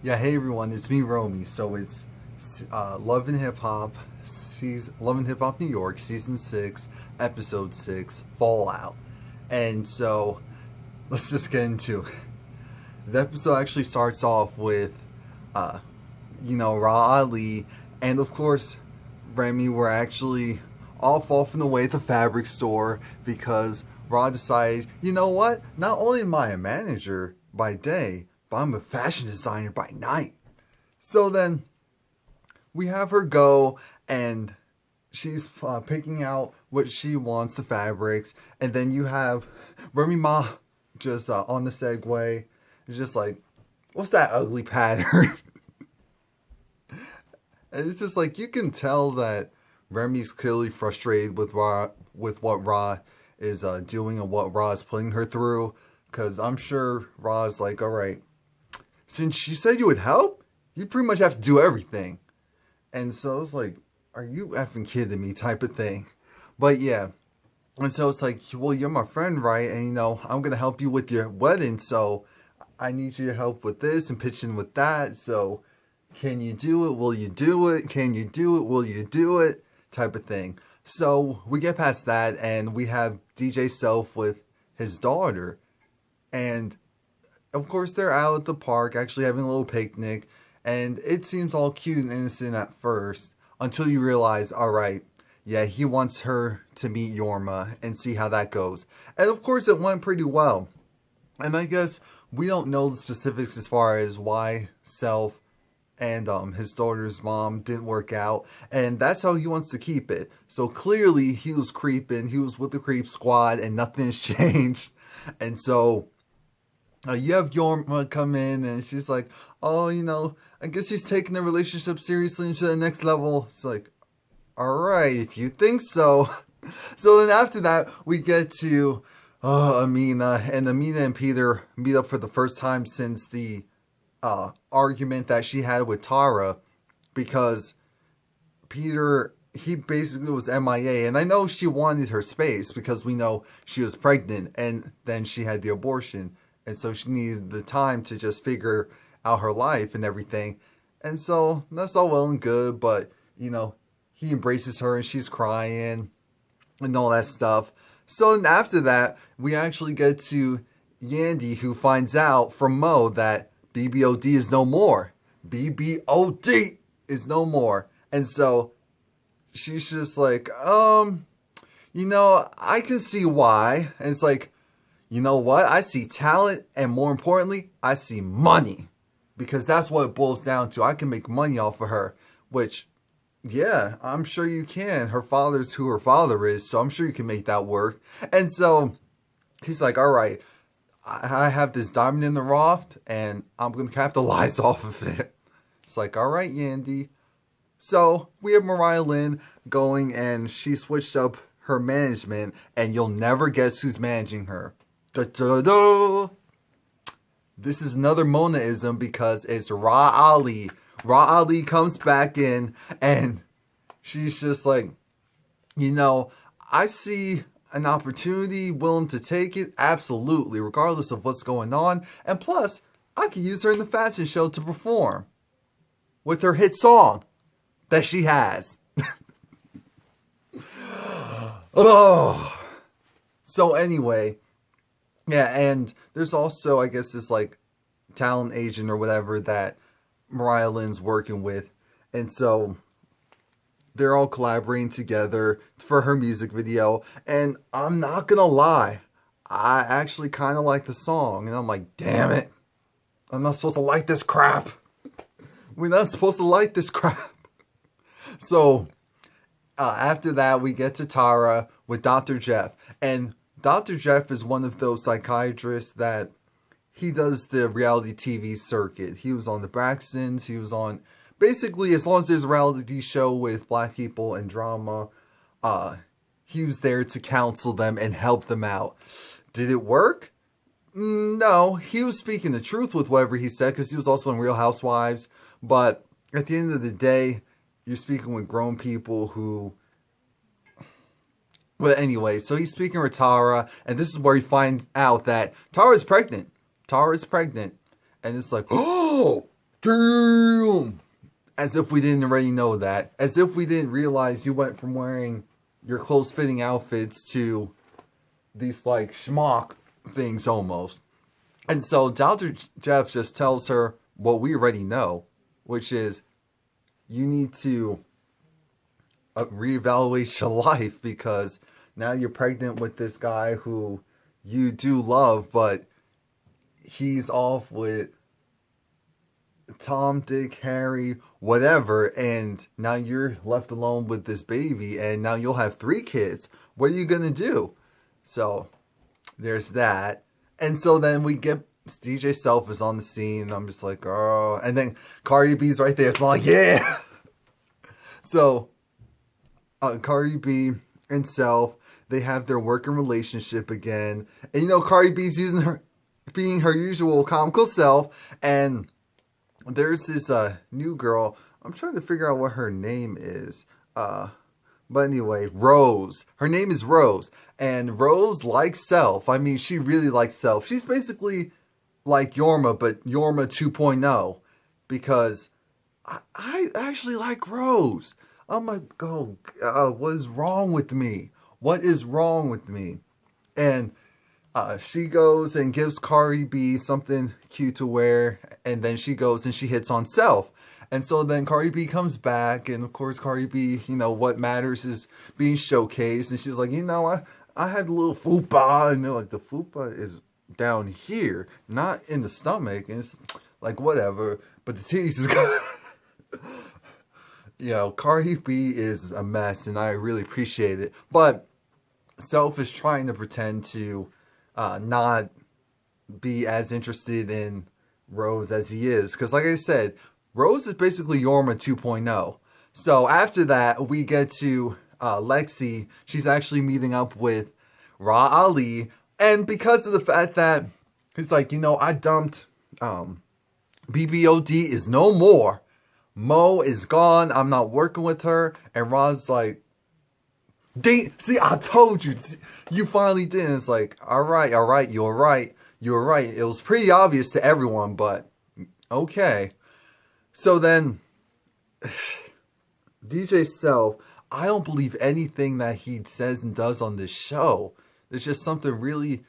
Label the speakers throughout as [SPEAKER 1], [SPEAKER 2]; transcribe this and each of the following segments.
[SPEAKER 1] Yeah, hey everyone, it's me, Romie. So it's Love and Hip Hop, Love and Hip Hop New York, Season 6, Episode 6, Fallout. And so, let's just get into it. The episode actually starts off with, Ra Ali, and of course, Remy were actually off and away at the fabric store because Ra decided, you know what? Not only am I a manager by day, but I'm a fashion designer by night. So then we have her go and she's picking out what she wants, the fabrics. And then you have Remy Ma just on the Segway. It's just like, what's that ugly pattern? And it's just like, you can tell that Remy's clearly frustrated with what Ra is doing and what Ra is putting her through. Because I'm sure Ra's like, alright, since you said you would help, you pretty much have to do everything. And so it's like, are you effing kidding me type of thing. But yeah. And so it's like, well, you're my friend, right? And I'm going to help you with your wedding. So I need your help with this and pitching with that. So can you do it? Will you do it? Can you do it? Will you do it? Type of thing. So we get past that and we have DJ Self with his daughter. And of course, they're out at the park, actually having a little picnic, and it seems all cute and innocent at first, until you realize, alright, yeah, he wants her to meet Yorma and see how that goes. And of course, it went pretty well. And I guess we don't know the specifics as far as why Self and his daughter's mom didn't work out, and that's how he wants to keep it. So clearly, he was creeping, he was with the creep squad, and nothing's changed. And so you have Yorma come in and she's like, oh, I guess he's taking the relationship seriously to the next level. It's like, alright, if you think so. So then after that, we get to Amina. And Amina and Peter meet up for the first time since the argument that she had with Tara. Because Peter, he basically was MIA. And I know she wanted her space because we know she was pregnant. And then she had the abortion. And so she needed the time to just figure out her life and everything. And so that's all well and good. But, he embraces her and she's crying and all that stuff. So then after that, we actually get to Yandy, who finds out from Mo that BBOD is no more. BBOD is no more. And so she's just like, I can see why. And it's like, you know what? I see talent, and more importantly, I see money. Because that's what it boils down to. I can make money off of her. Which, yeah, I'm sure you can. Her father's who her father is, so I'm sure you can make that work. And so, he's like, alright, I have this diamond in the rough, and I'm going to capitalize off of it. It's like, alright, Yandy. So, we have Mariah Lynn going, and she switched up her management, and you'll never guess who's managing her. Da, da, da. This is another Monaism because it's Ra Ali. Ra Ali comes back in and she's just like, I see an opportunity, willing to take it, absolutely, regardless of what's going on. And plus, I could use her in the fashion show to perform with her hit song that she has. Oh. So anyway, yeah, and there's also, I guess, this, talent agent or whatever that Mariah Lynn's working with. And so, they're all collaborating together for her music video. And I'm not gonna lie, I actually kind of like the song. And I'm like, damn it, I'm not supposed to like this crap. We're not supposed to like this crap. So, after that, we get to Tara with Dr. Jeff. And Dr. Jeff is one of those psychiatrists that he does the reality TV circuit. He was on the Braxtons. He was on, basically, as long as there's a reality show with black people and drama, he was there to counsel them and help them out. Did it work? No. He was speaking the truth with whatever he said because he was also in Real Housewives. But at the end of the day, you're speaking with grown people who... But anyway, so he's speaking with Tara, and this is where he finds out that Tara is pregnant. Tara is pregnant. And it's like, oh, damn! As if we didn't already know that. As if we didn't realize you went from wearing your close-fitting outfits to these, like, schmuck things almost. And so Dr. Jeff just tells her what we already know, which is you need to reevaluate your life because now you're pregnant with this guy who you do love, but he's off with Tom, Dick, Harry, whatever, and now you're left alone with this baby, and now you'll have 3 kids. What are you gonna do? So there's that. And so then we get DJ Self is on the scene, and I'm just like, oh, and then Cardi B's right there. It's like, yeah. So Cardi B and Self, they have their working relationship again, and you know Cardi B's being her usual comical self, and there's this new girl. I'm trying to figure out what her name is. But anyway, Rose. Her name is Rose. And Rose likes Self. I mean, she really likes Self. She's basically like Yorma, but Yorma 2.0. Because I actually like Rose. I'm like, oh, what is wrong with me? What is wrong with me? And she goes and gives Cardi B something cute to wear, and then she goes and she hits on Self. And so then Cardi B comes back, and of course Cardi B, you know, what matters is being showcased, and she's like, you know, I had a little fupa, and they're like, the fupa is down here, not in the stomach, and it's like, whatever, but the titties is good. You know, Cardi B is a mess, and I really appreciate it, but Self is trying to pretend to not be as interested in Rose as he is. Because like I said, Rose is basically Yorma 2.0. So after that, we get to Lexi. She's actually meeting up with Ra Ali. And because of the fact that he's like, you know, I dumped BBOD is no more. Mo is gone. I'm not working with her. And Ra's like, see, I told you. You finally did. And it's like, all right, you're right. You're right. It was pretty obvious to everyone, but okay. So then, DJ Self, I don't believe anything that he says and does on this show. There's just something really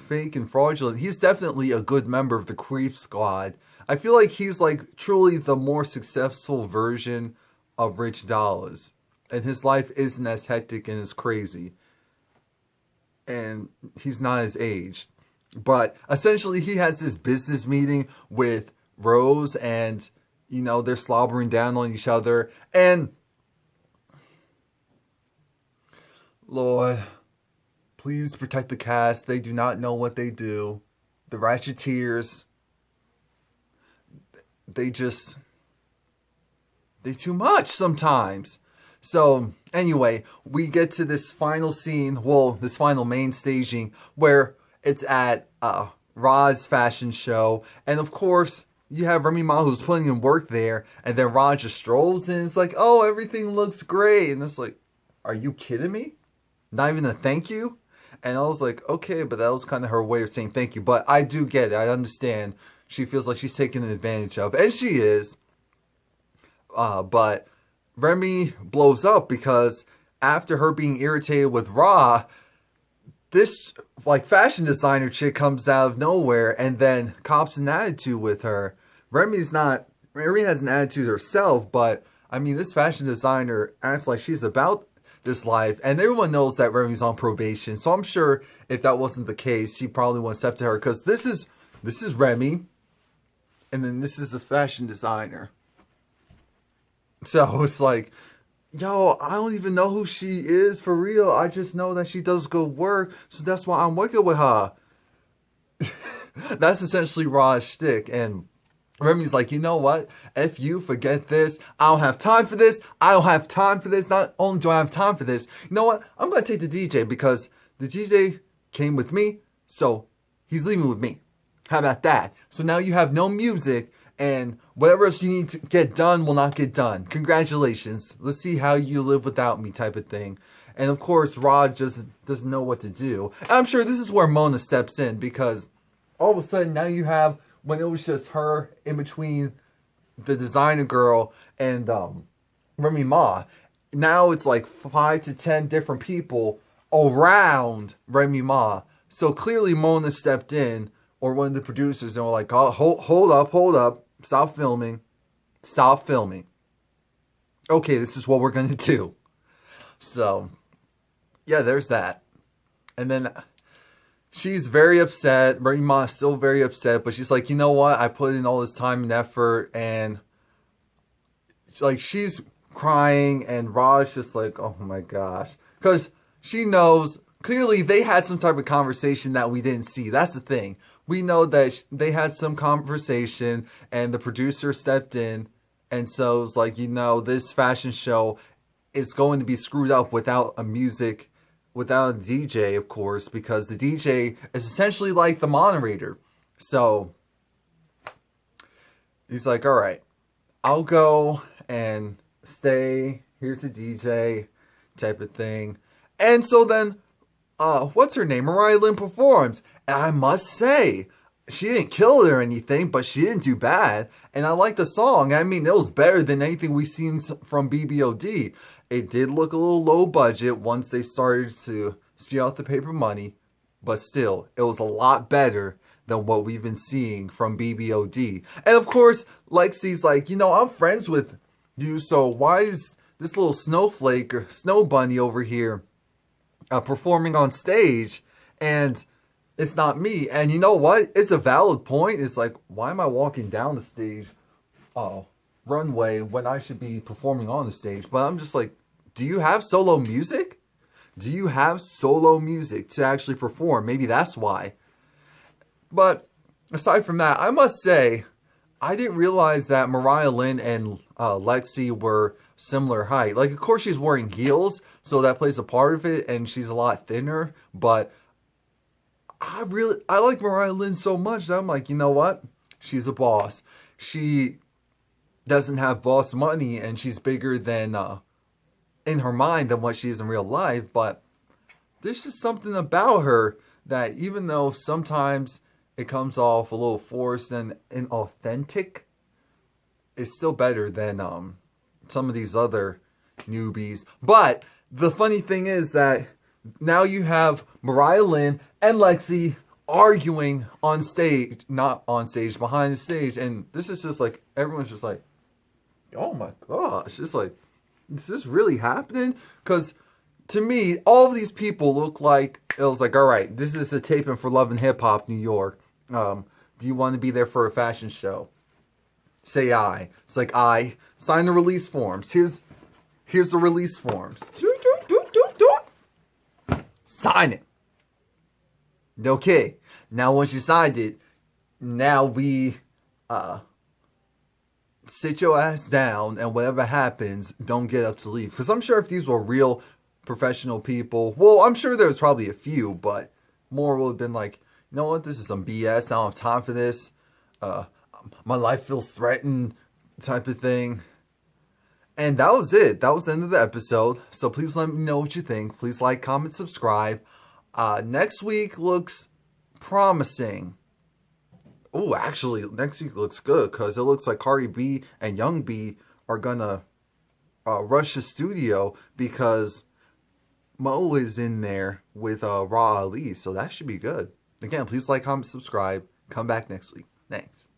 [SPEAKER 1] fake and fraudulent. He's definitely a good member of the Creep Squad. I feel like he's like truly the more successful version of Rich Dollaz. And his life isn't as hectic and as crazy. And he's not as aged. But essentially he has this business meeting with Rose, and, you know, they're slobbering down on each other. And, Lord, please protect the cast. They do not know what they do. The Ratcheteers, they too much sometimes. So, anyway, we get to this final scene, well, this final main staging, where it's at Ra's fashion show. And, of course, you have Remy Ma who's putting in work there, and then Ra just strolls in. It's like, oh, everything looks great. And it's like, are you kidding me? Not even a thank you? And I was like, okay, but that was kind of her way of saying thank you. But I do get it. I understand. She feels like she's taken advantage of. And she is. But Remy blows up because after her being irritated with Ra, this like fashion designer chick comes out of nowhere and then cops an attitude with her. Remy has an attitude herself, but I mean, this fashion designer acts like she's about this life, and everyone knows that Remy's on probation. So I'm sure if that wasn't the case, she probably wouldn't step to her, because this is Remy, and then this is the fashion designer. So it's like, yo, I don't even know who she is for real. I just know that she does good work, so that's why I'm working with her. That's essentially Ra's shtick, and Remy's like, you know what? If you forget this, I don't have time for this. I don't have time for this. Not only do I have time for this, you know what? I'm going to take the DJ because the DJ came with me, so he's leaving with me. How about that? So now you have no music, and whatever else you need to get done will not get done. Congratulations. Let's see how you live without me type of thing. And of course, Rod just doesn't know what to do. And I'm sure this is where Mona steps in, because all of a sudden now you have when it was just her in between the designer girl and Remy Ma. Now it's like 5 to 10 different people around Remy Ma. So clearly Mona stepped in, or one of the producers, and were like, oh, hold up, stop filming. Okay, this is what we're going to do. So, yeah, there's that. And then she's very upset. Remy Ma is still very upset, but she's like, you know what? I put in all this time and effort, and like she's crying, and Ra's just like, oh my gosh. Because she knows, clearly they had some type of conversation that we didn't see. That's the thing. We know that they had some conversation, and the producer stepped in, and so it's like, you know, this fashion show is going to be screwed up without a DJ, of course, because the DJ is essentially like the moderator. So he's like, all right, I'll go and stay. Here's the DJ type of thing. And so then, what's her name? Mariah Lynn performs. And I must say, she didn't kill it or anything, but she didn't do bad. And I like the song. I mean, it was better than anything we've seen from BBOD. It did look a little low budget once they started to spew out the paper money. But still, it was a lot better than what we've been seeing from BBOD. And of course, Lexi's like, you know, I'm friends with you, so why is this little snowflake or snow bunny over here performing on stage, and it's not me? And you know what? It's a valid point. It's like, why am I walking down the stage runway when I should be performing on the stage? But I'm just like, do you have solo music? Do you have solo music to actually perform? Maybe that's why. But aside from that, I must say, I didn't realize that Mariah Lynn and Lexi were similar height. Like, of course, she's wearing heels, so that plays a part of it, and she's a lot thinner. But I like Mariah Lynn so much that I'm like, you know what? She's a boss. She doesn't have boss money, and she's bigger than in her mind than what she is in real life. But there's just something about her that, even though sometimes it comes off a little forced and inauthentic, it's still better than some of these other newbies. But the funny thing is that now you have Mariah Lynn and Lexi arguing on stage, not on stage, behind the stage. And this is just like, everyone's just like, oh my gosh, it's like, is this really happening? Because to me, all of these people look like, it was like, all right, this is the taping for Love and Hip Hop New York. Do you want to be there for a fashion show? Say aye. It's like, aye. Sign the release forms. Here's the release forms. Sign it. Okay. Now once you signed it, now we sit your ass down, and whatever happens, don't get up to leave. Because I'm sure if these were real professional people, well, I'm sure there's probably a few, but more would have been like, you know what, this is some BS, I don't have time for this, my life feels threatened, type of thing. And that was it. That was the end of the episode. So please let me know what you think. Please like, comment, subscribe. Next week looks promising. Oh, actually, next week looks good, because it looks like Cardi B and Young B are gonna rush the studio, because Mo is in there with Ra Ali, so that should be good. Again, please like, comment, subscribe. Come back next week. Thanks.